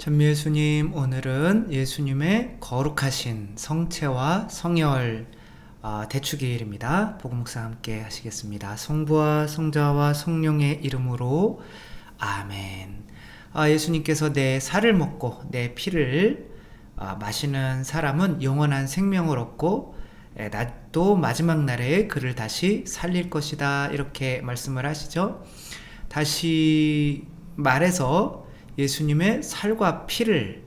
전미예수님, 오늘은 예수님의 거룩하신 성체와 성혈 대축일입니다. 복음 묵상 함께 하시겠습니다. 성부와 성자와 성령의 이름으로 아멘. 예수님께서 내 살을 먹고 내 피를 마시는 사람은 영원한 생명을 얻고 또 마지막 날에 그를 다시 살릴 것이다, 이렇게 말씀을 하시죠. 다시 말해서 예수님의 살과 피를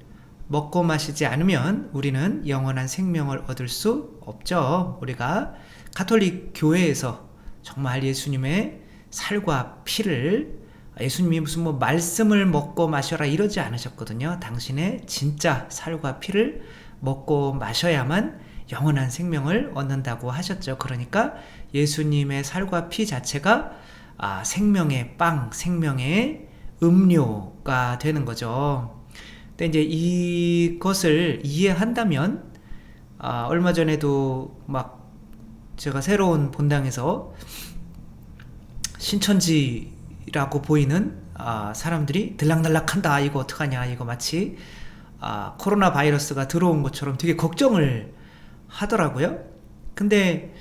먹고 마시지 않으면 우리는 영원한 생명을 얻을 수 없죠. 우리가 가톨릭 교회에서 정말 예수님의 살과 피를, 예수님이 무슨 말씀을 먹고 마셔라 이러지 않으셨거든요. 당신의 진짜 살과 피를 먹고 마셔야만 영원한 생명을 얻는다고 하셨죠. 그러니까 예수님의 살과 피 자체가 생명의 빵, 생명의 음료가 되는 거죠. 근데 이제 이것을 이해한다면, 얼마 전에도 제가 새로운 본당에서 신천지라고 보이는 사람들이 들락날락한다, 이거 어떡하냐, 이거 마치 코로나 바이러스가 들어온 것처럼 되게 걱정을 하더라고요. 근데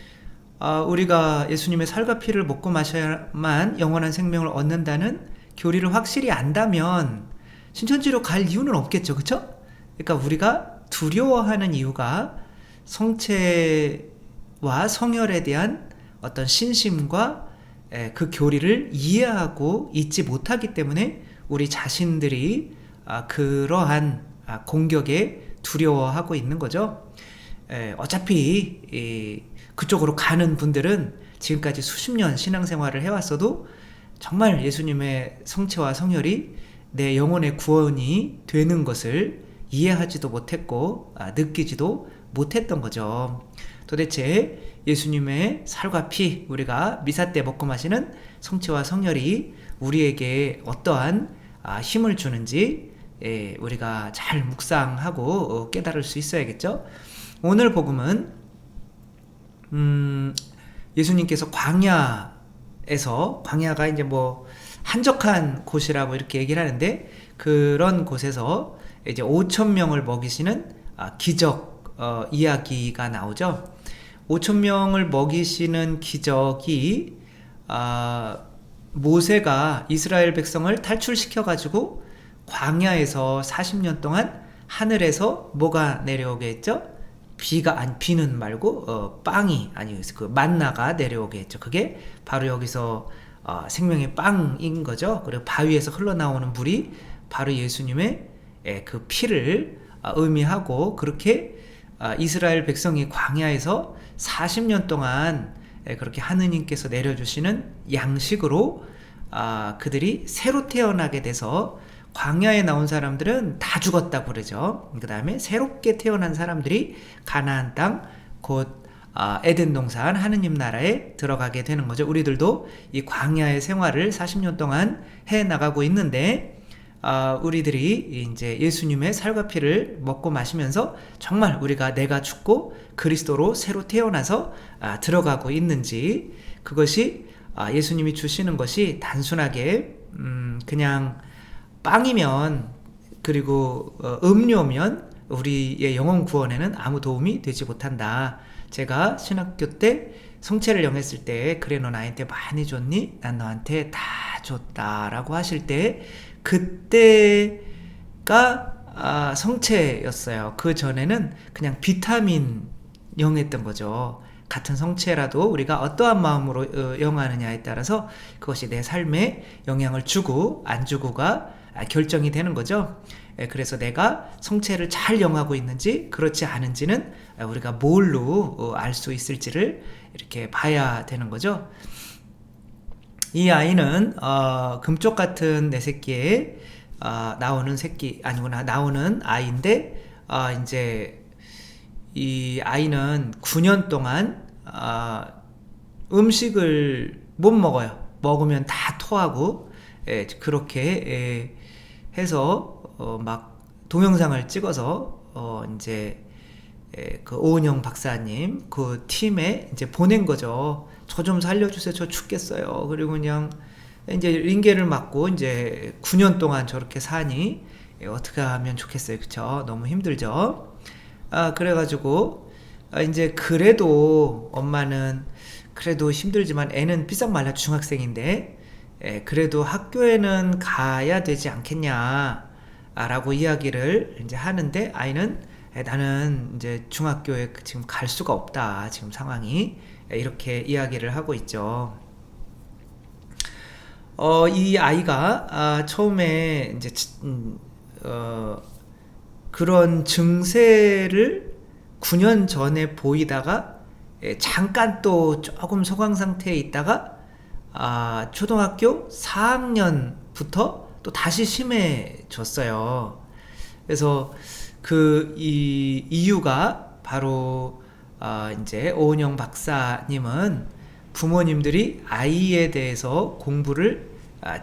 우리가 예수님의 살과 피를 먹고 마셔야만 영원한 생명을 얻는다는 교리를 확실히 안다면 신천지로 갈 이유는 없겠죠, 그쵸? 그러니까 우리가 두려워하는 이유가 성체와 성혈에 대한 어떤 신심과 그 교리를 이해하고 있지 못하기 때문에 우리 자신들이 그러한 공격에 두려워하고 있는 거죠. 어차피 그쪽으로 가는 분들은 지금까지 수십 년 신앙생활을 해왔어도 정말 예수님의 성체와 성혈이 내 영혼의 구원이 되는 것을 이해하지도 못했고 느끼지도 못했던 거죠. 도대체 예수님의 살과 피, 우리가 미사 때 먹고 마시는 성체와 성혈이 우리에게 어떠한 힘을 주는지 우리가 잘 묵상하고 깨달을 수 있어야겠죠. 오늘 복음은 예수님께서 광야가 이제 한적한 곳이라고 이렇게 얘기를 하는데, 그런 곳에서 이제 5,000명을 먹이시는 기적 이야기가 나오죠. 5,000명을 먹이시는 기적이 모세가 이스라엘 백성을 탈출시켜 가지고 광야에서 40년 동안 하늘에서 뭐가 내려오게 했죠? 비는 말고 빵이, 그 만나가 내려오게 했죠. 그게 바로 여기서 생명의 빵인 거죠. 그리고 바위에서 흘러나오는 물이 바로 예수님의 그 피를 의미하고, 그렇게 이스라엘 백성이 광야에서 40년 동안 그렇게 하느님께서 내려주시는 양식으로 그들이 새로 태어나게 돼서, 광야에 나온 사람들은 다 죽었다고 그러죠. 그 다음에 새롭게 태어난 사람들이 가나안 땅, 곧 에덴 동산 하느님 나라에 들어가게 되는 거죠. 우리들도 이 광야의 생활을 40년 동안 해 나가고 있는데, 우리들이 이제 예수님의 살과 피를 먹고 마시면서 정말 우리가 내가 죽고 그리스도로 새로 태어나서 들어가고 있는지, 그것이 예수님이 주시는 것이 단순하게 그냥 빵이면, 그리고 음료면 우리의 영혼 구원에는 아무 도움이 되지 못한다. 제가 신학교 때 성체를 영했을 때, 그래 너 나한테 많이 줬니? 난 너한테 다 줬다라고 하실 때, 그때가 성체였어요. 그 전에는 그냥 비타민 영했던 거죠. 같은 성체라도 우리가 어떠한 마음으로 영하느냐에 따라서 그것이 내 삶에 영향을 주고 안 주고가 결정이 되는 거죠. 그래서 내가 성체를 잘 영하고 있는지 그렇지 않은지는 우리가 뭘로 알 수 있을지를 이렇게 봐야 되는 거죠. 이 아이는 금쪽 같은 내 새끼에 나오는 아이인데, 이제 이 아이는 9년 동안 음식을 못 먹어요. 먹으면 다 토하고, 그렇게 해서 동영상을 찍어서 이제 그 오은영 박사님 그 팀에 이제 보낸 거죠. 저 좀 살려주세요. 저 죽겠어요. 그리고 그냥 이제 링겔을 맞고 이제 9년 동안 저렇게 사니 어떻게 하면 좋겠어요, 그쵸? 너무 힘들죠? 그래가지고 이제 그래도 엄마는 그래도 힘들지만 애는 삐싹말라 중학생인데 그래도 학교에는 가야 되지 않겠냐 라고 이야기를 이제 하는데 아이는 나는 이제 중학교에 지금 갈 수가 없다, 지금 상황이. 이렇게 이야기를 하고 있죠. 이 아이가 처음에 이제 그런 증세를 9년 전에 보이다가 잠깐 또 조금 소강 상태에 있다가 초등학교 4학년부터 또 다시 심해졌어요. 그래서 이 이유가 바로 이제 오은영 박사님은 부모님들이 아이에 대해서 공부를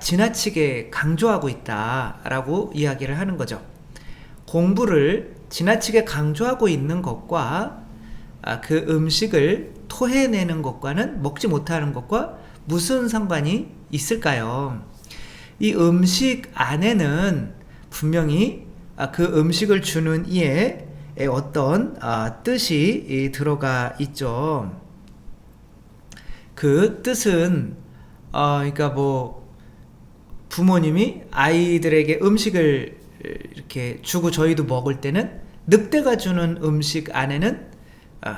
지나치게 강조하고 있다라고 이야기를 하는 거죠. 공부를 지나치게 강조하고 있는 것과 그 음식을 토해내는 것과는, 먹지 못하는 것과 무슨 상관이 있을까요? 이 음식 안에는 분명히 그 음식을 주는 이에 어떤 뜻이 들어가 있죠. 그 뜻은 그러니까 뭐 부모님이 아이들에게 음식을 이렇게 주고 저희도 먹을 때는 늑대가 주는 음식 안에는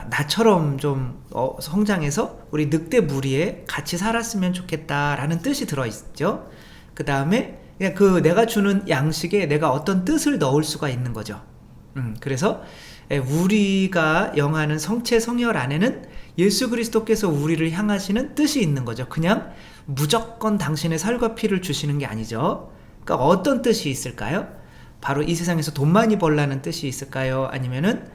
나처럼 좀 성장해서 우리 늑대 무리에 같이 살았으면 좋겠다라는 뜻이 들어있죠. 그 다음에 그 내가 주는 양식에 내가 어떤 뜻을 넣을 수가 있는 거죠. 그래서 우리가 영하는 성체 성혈 안에는 예수 그리스도께서 우리를 향하시는 뜻이 있는 거죠. 그냥 무조건 당신의 살과 피를 주시는 게 아니죠. 그러니까 어떤 뜻이 있을까요? 바로 이 세상에서 돈 많이 벌라는 뜻이 있을까요? 아니면은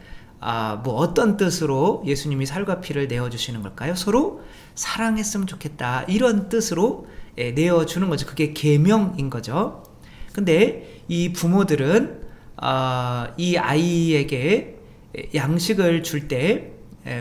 뭐 어떤 뜻으로 예수님이 살과 피를 내어주시는 걸까요? 서로 사랑했으면 좋겠다, 이런 뜻으로 내어주는 거죠. 그게 계명인 거죠. 근데 이 부모들은 이 아이에게 양식을 줄 때,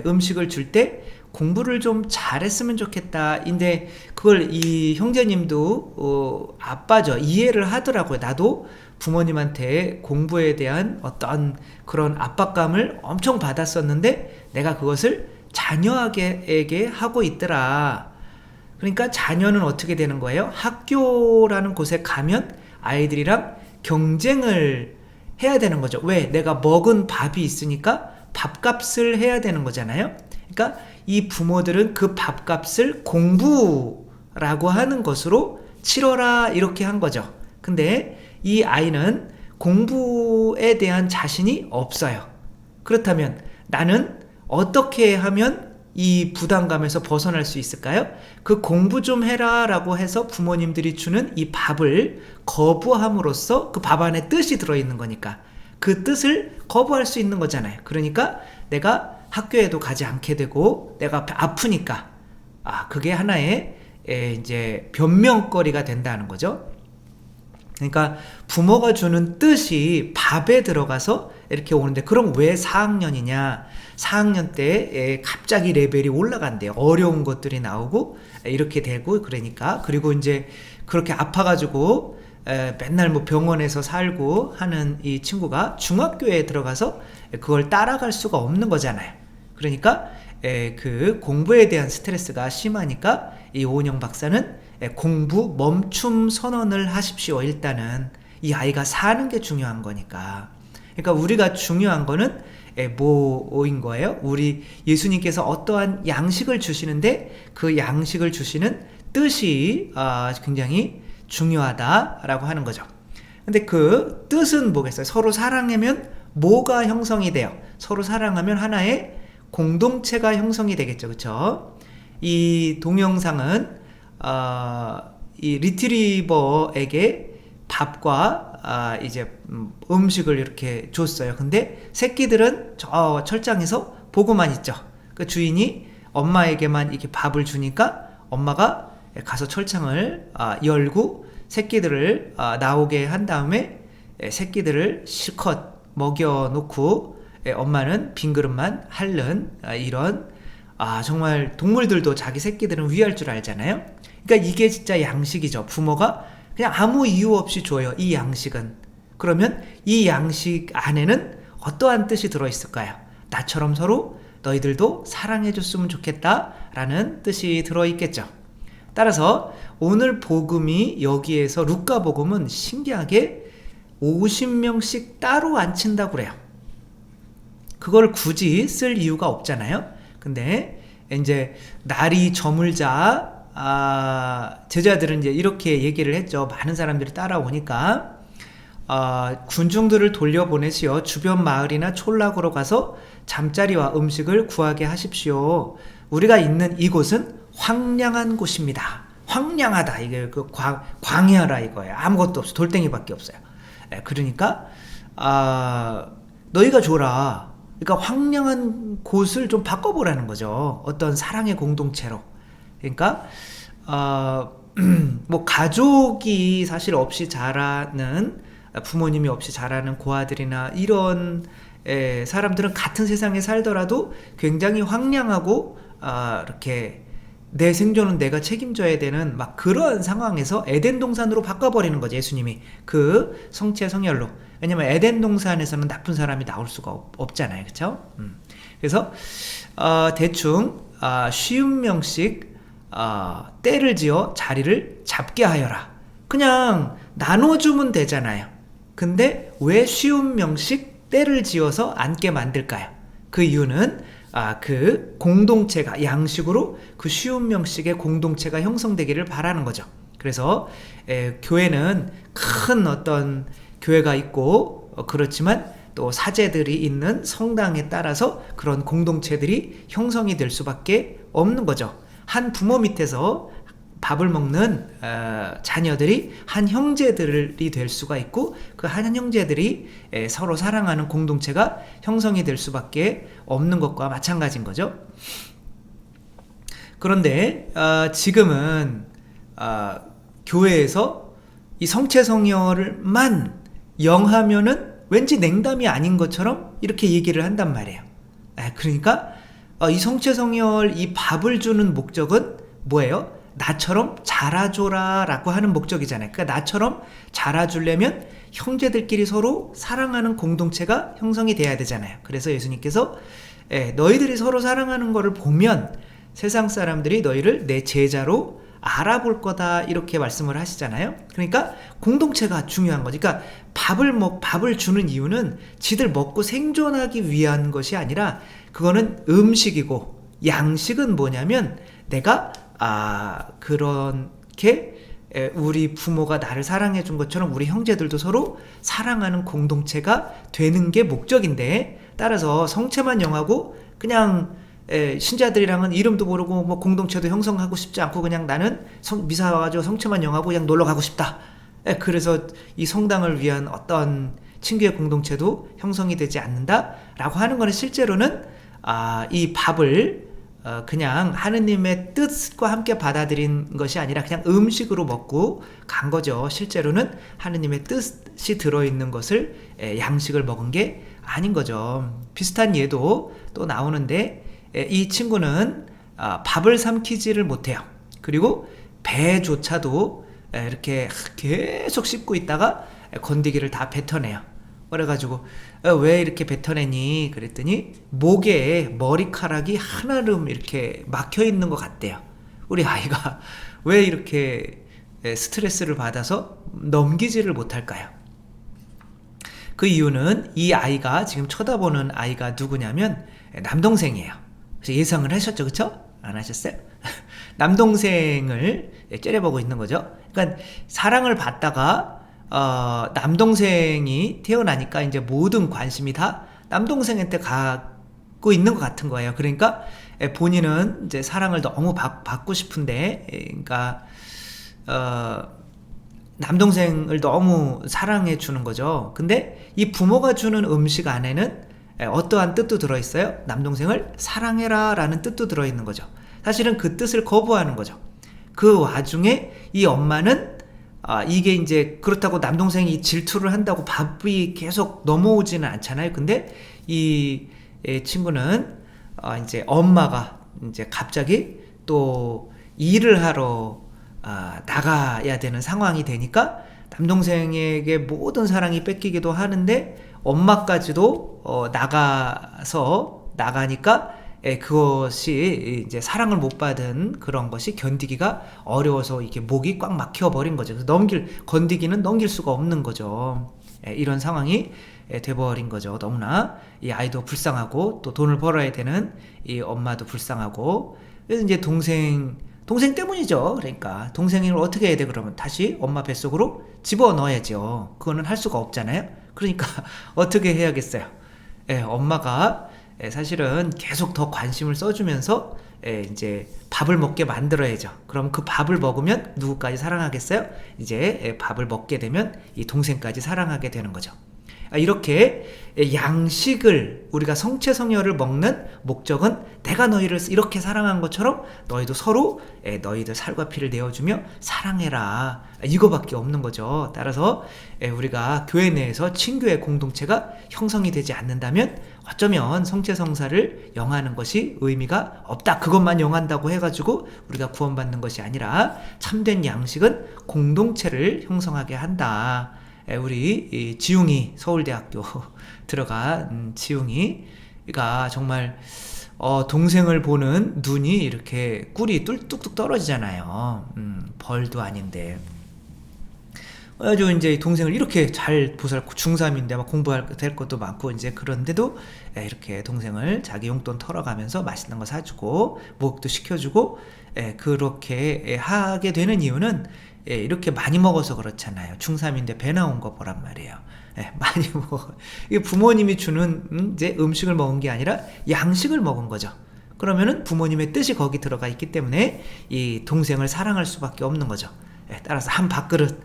음식을 줄 때 공부를 좀 잘했으면 좋겠다. 근데 그걸 이 형제님도 아빠죠, 이해를 하더라고요. 나도 부모님한테 공부에 대한 어떤 그런 압박감을 엄청 받았었는데 내가 그것을 자녀에게 하고 있더라. 그러니까 자녀는 어떻게 되는 거예요? 학교라는 곳에 가면 아이들이랑 경쟁을 해야 되는 거죠. 왜? 내가 먹은 밥이 있으니까 밥값을 해야 되는 거잖아요. 그러니까 이 부모들은 그 밥값을 공부라고 하는 것으로 치러라, 이렇게 한 거죠. 근데 이 아이는 공부에 대한 자신이 없어요. 그렇다면 나는 어떻게 하면 이 부담감에서 벗어날 수 있을까요? 그 공부 좀 해라 라고 해서 부모님들이 주는 이 밥을 거부함으로써 그 밥 안에 뜻이 들어있는 거니까 그 뜻을 거부할 수 있는 거잖아요. 그러니까 내가 학교에도 가지 않게 되고 내가 아프니까 그게 하나의 이제 변명거리가 된다는 거죠. 그러니까 부모가 주는 뜻이 밥에 들어가서 이렇게 오는데, 그럼 왜 4학년이냐? 4학년 때 갑자기 레벨이 올라간대요. 어려운 것들이 나오고 이렇게 되고, 그러니까. 그리고 이제 그렇게 아파가지고 맨날 뭐 병원에서 살고 하는 이 친구가 중학교에 들어가서 그걸 따라갈 수가 없는 거잖아요. 그러니까 그 공부에 대한 스트레스가 심하니까 이 오은영 박사는 공부 멈춤 선언을 하십시오. 일단은 이 아이가 사는 게 중요한 거니까. 그러니까 우리가 중요한 거는 뭐인 거예요? 우리 예수님께서 어떠한 양식을 주시는데 그 양식을 주시는 뜻이 굉장히 중요하다라고 하는 거죠. 근데 그 뜻은 뭐겠어요? 서로 사랑하면 뭐가 형성이 돼요? 서로 사랑하면 하나의 공동체가 형성이 되겠죠. 그렇죠? 이 동영상은 이 리트리버에게 밥과 이제 음식을 이렇게 줬어요. 근데 새끼들은 저 철장에서 보고만 있죠. 그 주인이 엄마에게만 이렇게 밥을 주니까 엄마가 가서 철창을 열고 새끼들을 나오게 한 다음에 새끼들을 실컷 먹여놓고 엄마는 빈 그릇만 핥는 이런 정말 동물들도 자기 새끼들은 위할 줄 알잖아요. 그러니까 이게 진짜 양식이죠. 부모가 그냥 아무 이유 없이 줘요. 이 양식은 그러면 이 양식 안에는 어떠한 뜻이 들어있을까요? 나처럼 서로 너희들도 사랑해줬으면 좋겠다라는 뜻이 들어있겠죠. 따라서 오늘 복음이 여기에서 루카 복음은 신기하게 50명씩 따로 앉힌다고 그래요. 그걸 굳이 쓸 이유가 없잖아요. 근데 이제 날이 저물자 제자들은 이제 이렇게 얘기를 했죠. 많은 사람들이 따라오니까 군중들을 돌려보내시어 주변 마을이나 촌락으로 가서 잠자리와 음식을 구하게 하십시오. 우리가 있는 이곳은 황량한 곳입니다. 황량하다. 이게 그 광야라 이거예요. 아무것도 없어. 돌덩이밖에 없어요. 그러니까 너희가 줘라. 그러니까 황량한 곳을 좀 바꿔보라는 거죠. 어떤 사랑의 공동체로. 그러니까 뭐 가족이 사실 없이 자라는 부모님이 없이 자라는 고아들이나 이런 사람들은 같은 세상에 살더라도 굉장히 황량하고 이렇게 내 생존은 내가 책임져야 되는 막 그런 상황에서 에덴 동산으로 바꿔버리는 거죠. 예수님이 그 성체 성혈로. 왜냐면 에덴 동산에서는 나쁜 사람이 나올 수가 없잖아요. 그렇죠? 그래서 대충 50명씩 때를 지어 자리를 잡게 하여라. 그냥 나눠주면 되잖아요. 근데 왜 50명씩 때를 지어서 앉게 만들까요? 그 이유는 그 공동체가 양식으로 그 50명씩의 공동체가 형성되기를 바라는 거죠. 그래서 교회는 큰 어떤 교회가 있고 그렇지만 또 사제들이 있는 성당에 따라서 그런 공동체들이 형성이 될 수밖에 없는 거죠. 한 부모 밑에서 밥을 먹는 자녀들이 한 형제들이 될 수가 있고 그 한 형제들이 서로 사랑하는 공동체가 형성이 될 수밖에 없는 것과 마찬가지인 거죠. 그런데 지금은 교회에서 이 성체성혈만 영하면은 왠지 냉담이 아닌 것처럼 이렇게 얘기를 한단 말이에요. 그러니까 이 성체성혈 이 밥을 주는 목적은 뭐예요? 나처럼 자라줘라 라고 하는 목적이잖아요. 그러니까 나처럼 자라주려면 형제들끼리 서로 사랑하는 공동체가 형성이 돼야 되잖아요. 그래서 예수님께서 너희들이 서로 사랑하는 것을 보면 세상 사람들이 너희를 내 제자로 알아볼 거다 이렇게 말씀을 하시잖아요. 그러니까 공동체가 중요한 거지. 그러니까 밥을 주는 이유는 지들 먹고 생존하기 위한 것이 아니라 그거는 음식이고 양식은 뭐냐면 내가 그렇게 우리 부모가 나를 사랑해 준 것처럼 우리 형제들도 서로 사랑하는 공동체가 되는 게 목적인데 따라서 성체만 영하고 그냥 신자들이랑은 이름도 모르고 뭐 공동체도 형성하고 싶지 않고 그냥 나는 미사 와가지고 성체만 영하고 그냥 놀러 가고 싶다. 그래서 이 성당을 위한 어떤 친교의 공동체도 형성이 되지 않는다라고 하는 거는 실제로는 이 밥을 그냥 하느님의 뜻과 함께 받아들인 것이 아니라 그냥 음식으로 먹고 간 거죠. 실제로는 하느님의 뜻이 들어있는 것을 양식을 먹은 게 아닌 거죠. 비슷한 예도 또 나오는데 이 친구는 밥을 삼키지를 못해요. 그리고 배조차도 이렇게 계속 씹고 있다가 건더기를 다 뱉어내요. 그래가지고 왜 이렇게 뱉어내니? 그랬더니 목에 머리카락이 하나름 이렇게 막혀있는 것 같대요. 우리 아이가 왜 이렇게 스트레스를 받아서 넘기지를 못할까요? 그 이유는 이 아이가 지금 쳐다보는 아이가 누구냐면 남동생이에요. 그래서 예상을 하셨죠, 그쵸? 안 하셨어요? 남동생을 째려보고 있는 거죠. 그러니까 사랑을 받다가 남동생이 태어나니까 이제 모든 관심이 다 남동생한테 갖고 있는 것 같은 거예요. 그러니까 본인은 이제 사랑을 너무 받고 싶은데, 그러니까 남동생을 너무 사랑해 주는 거죠. 근데 이 부모가 주는 음식 안에는 어떠한 뜻도 들어있어요? 남동생을 사랑해라 라는 뜻도 들어있는 거죠. 사실은 그 뜻을 거부하는 거죠. 그 와중에 이 엄마는 이게 이제 그렇다고 남동생이 질투를 한다고 밥이 계속 넘어오지는 않잖아요. 근데 이 친구는 이제 엄마가 이제 갑자기 또 일을 하러 나가야 되는 상황이 되니까 남동생에게 모든 사랑이 뺏기기도 하는데 엄마까지도 나가니까 그것이 이제 사랑을 못 받은 그런 것이 견디기가 어려워서 이게 목이 꽉 막혀 버린 거죠. 그래서 건디기는 넘길 수가 없는 거죠. 이런 상황이 돼버린 거죠. 너무나 이 아이도 불쌍하고 또 돈을 벌어야 되는 이 엄마도 불쌍하고. 그래서 이제 동생 때문이죠. 그러니까 동생을 어떻게 해야 돼? 그러면 다시 엄마 뱃속으로 집어넣어야죠. 그거는 할 수가 없잖아요. 그러니까 어떻게 해야겠어요? 엄마가 사실은 계속 더 관심을 써주면서 이제 밥을 먹게 만들어야죠. 그럼 그 밥을 먹으면 누구까지 사랑하겠어요? 이제 밥을 먹게 되면 이 동생까지 사랑하게 되는 거죠. 이렇게 양식을 우리가 성체성혈을 먹는 목적은 내가 너희를 이렇게 사랑한 것처럼 너희도 서로 너희들 살과 피를 내어주며 사랑해라, 이거밖에 없는 거죠. 따라서 우리가 교회 내에서 친교의 공동체가 형성이 되지 않는다면 어쩌면 성체성사를 영하는 것이 의미가 없다, 그것만 영한다고 해가지고 우리가 구원받는 것이 아니라 참된 양식은 공동체를 형성하게 한다. 우리 지웅이 서울대학교 들어간 지웅이가 정말 동생을 보는 눈이 이렇게 꿀이 뚝뚝 떨어지잖아요. 벌도 아닌데. 아주 이제 동생을 이렇게 잘 보살고 중3인데 막 공부할 될 것도 많고 이제 그런데도 이렇게 동생을 자기 용돈 털어가면서 맛있는 거 사주고 목욕도 시켜주고 그렇게 하게 되는 이유는 이렇게 많이 먹어서 그렇잖아요. 중3인데 배 나온 거 보란 말이에요. 많이 먹어. 이게 부모님이 주는 이제 음식을 먹은 게 아니라 양식을 먹은 거죠. 그러면은 부모님의 뜻이 거기 들어가 있기 때문에 이 동생을 사랑할 수밖에 없는 거죠. 따라서 한 밥그릇,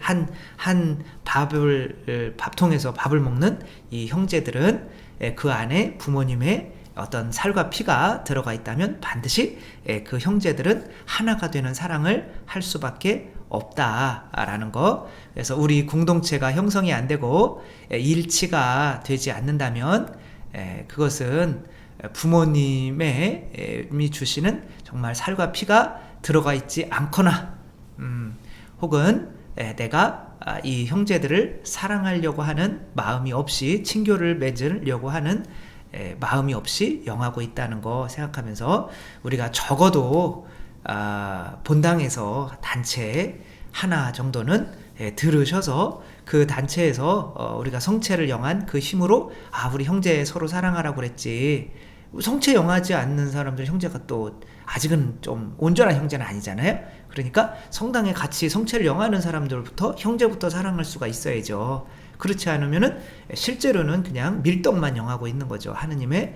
한 밥통에서 밥을 먹는 이 형제들은 그 안에 부모님의 어떤 살과 피가 들어가 있다면 반드시 그 형제들은 하나가 되는 사랑을 할 수밖에 없다라는 거. 그래서 우리 공동체가 형성이 안 되고 일치가 되지 않는다면 그것은 부모님이 주시는 정말 살과 피가 들어가 있지 않거나 혹은 내가 이 형제들을 사랑하려고 하는 마음이 없이 친교를 맺으려고 하는 마음이 없이 영하고 있다는 거 생각하면서 우리가 적어도 본당에서 단체 하나 정도는 들으셔서 그 단체에서 우리가 성체를 영한 그 힘으로 우리 형제 서로 사랑하라고 그랬지, 성체 영하지 않는 사람들 형제가 또 아직은 좀 온전한 형제는 아니잖아요. 그러니까 성당에 같이 성체를 영하는 사람들부터 형제부터 사랑할 수가 있어야죠. 그렇지 않으면은 실제로는 그냥 밀떡만 영하고 있는 거죠. 하느님의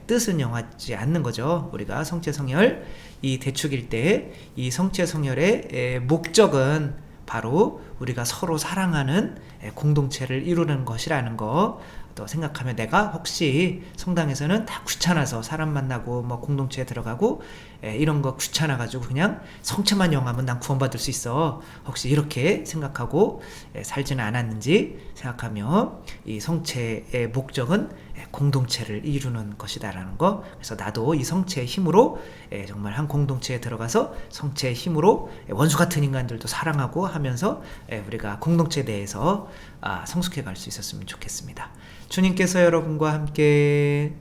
뜻은 영하지 않는 거죠. 우리가 성체성혈 이 대축일 때 이 성체성혈의 목적은 바로 우리가 서로 사랑하는 공동체를 이루는 것이라는 거 또 생각하면, 내가 혹시 성당에서는 다 귀찮아서 사람 만나고 뭐 공동체에 들어가고 이런 거 귀찮아가지고 그냥 성체만 영하면 난 구원받을 수 있어, 혹시 이렇게 생각하고 살지는 않았는지 생각하며 이 성체의 목적은 공동체를 이루는 것이다라는 거. 그래서 나도 이 성체의 힘으로 정말 한 공동체에 들어가서 성체의 힘으로 원수 같은 인간들도 사랑하고 하면서 우리가 공동체 내에서 성숙해 갈 수 있었으면 좋겠습니다. 주님께서 여러분과 함께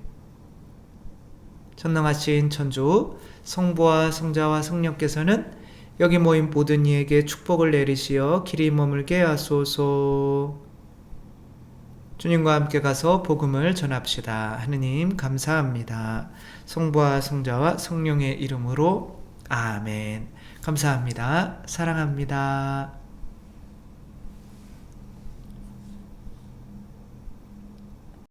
전능하신 천주 성부와 성자와 성령께서는 여기 모인 모든 이에게 축복을 내리시어 길이 머물게 하소서. 주님과 함께 가서 복음을 전합시다. 하느님 감사합니다. 성부와 성자와 성령의 이름으로 아멘. 감사합니다. 사랑합니다.